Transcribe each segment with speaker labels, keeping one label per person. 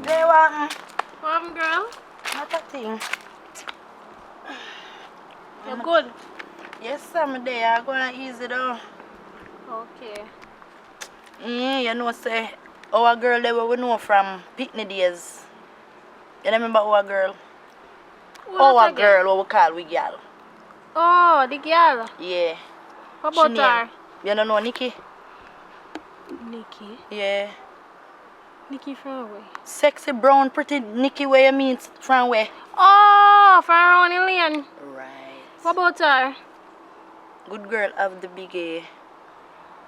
Speaker 1: They want
Speaker 2: Girl?
Speaker 1: not a thing.
Speaker 2: You're good?
Speaker 1: Yes, I'm there. I'm going to ease it out.
Speaker 2: Okay.
Speaker 1: You know, say, our girl there we know from picnic days. You remember our girl? Our girl, what we call we girl.
Speaker 2: Oh, the girl?
Speaker 1: Yeah.
Speaker 2: What about her?
Speaker 1: You don't know Nikki?
Speaker 2: Nikki?
Speaker 1: Yeah.
Speaker 2: Nikki from where?
Speaker 1: Sexy, brown, pretty Nikki, where you mean from where?
Speaker 2: Oh, from around the lane.
Speaker 1: Right.
Speaker 2: What about her?
Speaker 1: Good girl of the big A.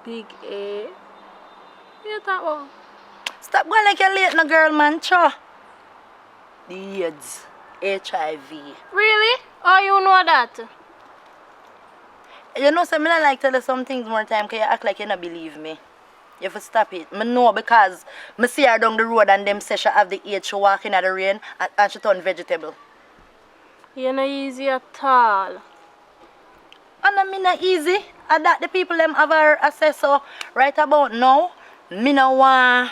Speaker 2: Big A? What you talk about?
Speaker 1: Stop going like you're late, no girl, man. Cho. The AIDS. HIV.
Speaker 2: Really? Oh, you know that?
Speaker 1: You know, so I don't like tell you some things more time because you act like you don't believe me. You have to stop it. I know because I see her down the road and them say she have the AIDS, she walk in the rain and she turn vegetable.
Speaker 2: You're not easy at all.
Speaker 1: And I mean not easy. And that the people them have her assess so right about now. Me no want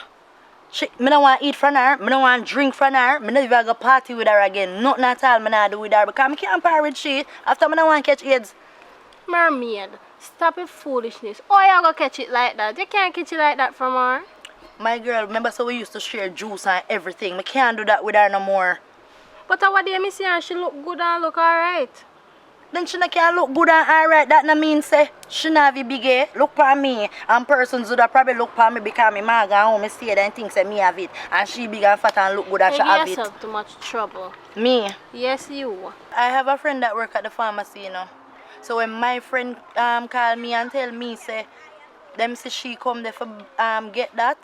Speaker 1: eat from her. Me no want drink from her. Me no even go party with her again. Nothing at all me not do with her because I can't par with she after me no want catch AIDS.
Speaker 2: Mermaid, stop your foolishness. Oh, you gonna catch it like that? You can't catch it like that from her.
Speaker 1: My girl, remember so we used to share juice and everything. I can't do that with her no more.
Speaker 2: But our day me see her, she look good and look alright.
Speaker 1: Then she not can look good and alright. That no mean say she not have a big A. Look for me. And persons would have probably look for me because me ma go home and stay there and think say me have it. And she big and fat and look good and she have it.
Speaker 2: You yourself too much trouble.
Speaker 1: Me?
Speaker 2: Yes, you.
Speaker 1: I have a friend that work at the pharmacy, you know. So when my friend call me and tell me say them say she come there for get that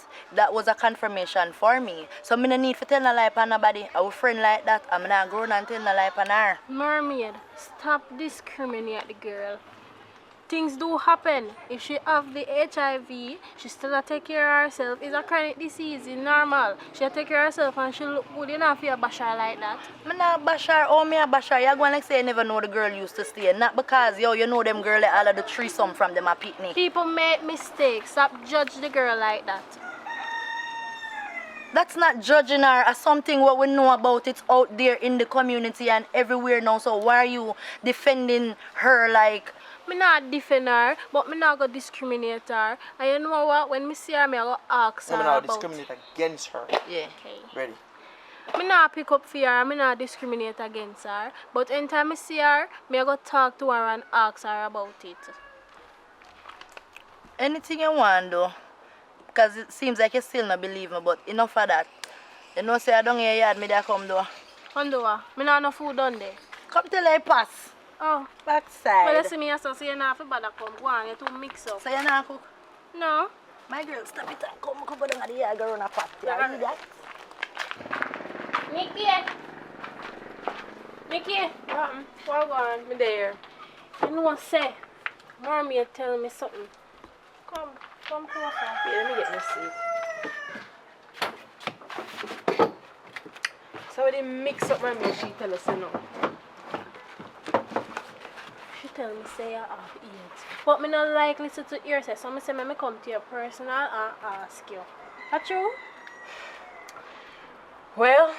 Speaker 1: was a confirmation for me. So me no need to tell no lie on nobody. Our friend like that, I'm not grown and tell no lie on her.
Speaker 2: Mermaid, stop discriminating the girl. Things do happen. If she have the HIV, she still take care of herself. It's a chronic disease, it's normal. She take care of herself and she look good enough for a bash her like that.
Speaker 1: Me not bash her, oh me a bash her. You're going like say you never know the girl used to stay. Not because you know them girl all of the threesome from them a picnic.
Speaker 2: People make mistakes. Stop judge the girl like that.
Speaker 1: That's not judging her as something what we know about it out there in the community and everywhere now. So why are you defending her like?
Speaker 2: Me not defend her, but me not go discriminate her. And you know what? When me see her, me go ask her
Speaker 3: I'm
Speaker 2: about.
Speaker 3: not discriminate against her.
Speaker 1: Yeah.
Speaker 2: Okay.
Speaker 3: Ready?
Speaker 2: Me not pick up for her, me not discriminate against her. But anytime I see her, me go talk to her and ask her about it.
Speaker 1: Anything you want though. Because it seems like you still not believe me, but enough of that. You know say I don't hear yard me there come though.
Speaker 2: Come do what? Me not no food done there.
Speaker 1: Come till I pass.
Speaker 2: Oh.
Speaker 1: Backside.
Speaker 2: Well, you see me as so you not have to bother come. Go on, you too mix up.
Speaker 1: So you not cook?
Speaker 2: No.
Speaker 1: My girl, stop it and come go down at the yard, go run a pot. You read that?
Speaker 2: Nikki! Nikki! What on? Me there. You know what say? Mommy tell me something. Come closer.
Speaker 4: Yeah, let me get this seat. So they mix up my meal, she tell us you know.
Speaker 2: She tell me say you have AIDS. But me not like listen to hear say, so me say me come to your personal and ask you. That true?
Speaker 4: Well,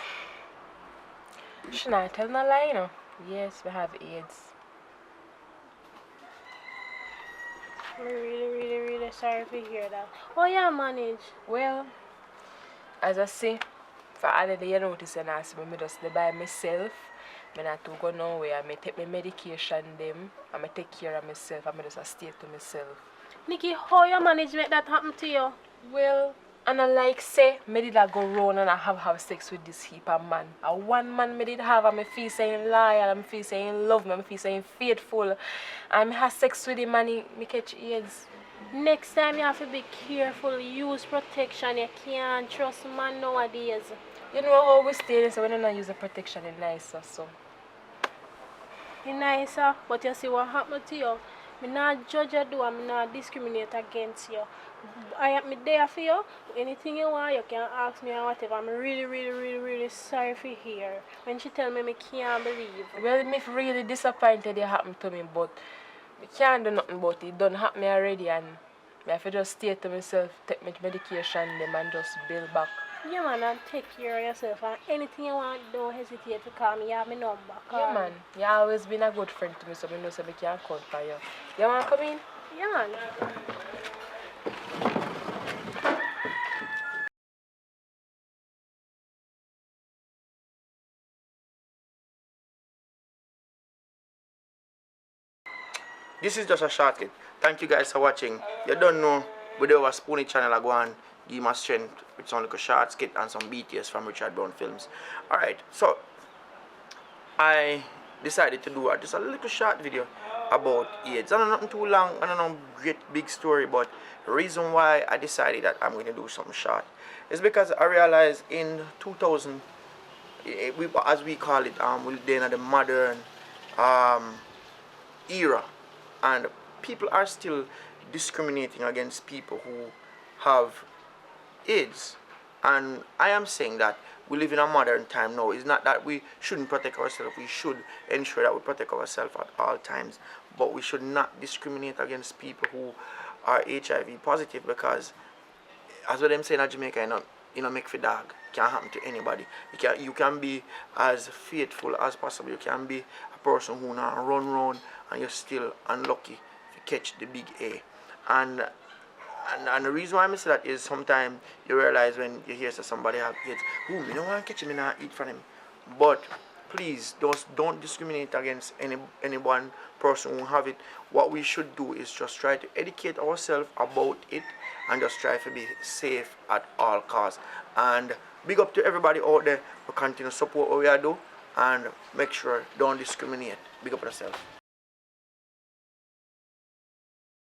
Speaker 4: she not tell no lie, you know. Yes, we have AIDS.
Speaker 2: I'm really sorry to hear that. Oh yeah, manage.
Speaker 4: Well, as I say, for all of the you notice and ask me just dey by myself. I not to go nowhere. I take my medication them. I take care of myself. I just stay to myself.
Speaker 2: Nikki, how you manage make that happen to you?
Speaker 4: Well, and I like say, I did go round and I have sex with this heap of man. And one man I did have, and I feel saying loyal, I feel saying love me, I feel saying faithful. And I have sex with him and I catch AIDS.
Speaker 2: Next time you have to be careful, use protection. You can't trust man nowadays.
Speaker 4: You know how we stay, so when you not use the protection, it's nicer, so.
Speaker 2: It's nicer, but you see what happened to you. I not judge you do, I not discriminate against you. I am there for you. Anything you want, you can ask me or whatever. I'm really sorry for hear. When she tell me I can't believe.
Speaker 4: Well, I'm really disappointed it happened to me, but I can't do nothing about it. It done happen already, and I have to just stay to myself, take my medication them and just build back.
Speaker 2: Yeah, man, and take care of yourself. And anything you want, don't hesitate to call me. You have my number.
Speaker 4: Yeah, man. You always been a good friend to me, so I know so I can count for you. You want to come in?
Speaker 2: Yeah, man.
Speaker 3: This is just a short clip. Thank you guys for watching. You don't know, we do have a Spoony channel I go on give my strength with some little short skit and some BTS from Richard Brown Films. Alright, so I decided to do just a little short video about AIDS. I don't know nothing too long, I don't know great big story, but the reason why I decided that I'm going to do something short is because I realized in 2000, as we call it, we're in the modern era, and people are still discriminating against people who have AIDS. And I am saying that we live in a modern time now. It's not that we shouldn't protect ourselves. We should ensure that we protect ourselves at all times. But we should not discriminate against people who are HIV positive, because as what them saying in Jamaica, make for dog. Can't happen to anybody. You can be as faithful as possible. You can be a person who not run round and you're still unlucky to catch the big A. And the reason why I say that is sometimes you realize when you hear somebody have AIDS, me don't want to catch him, and eat from him. But please don't discriminate against any one person who have it. What we should do is just try to educate ourselves about it and just try to be safe at all costs. And big up to everybody out there who continue to support what we are doing, and make sure don't discriminate. Big up yourself.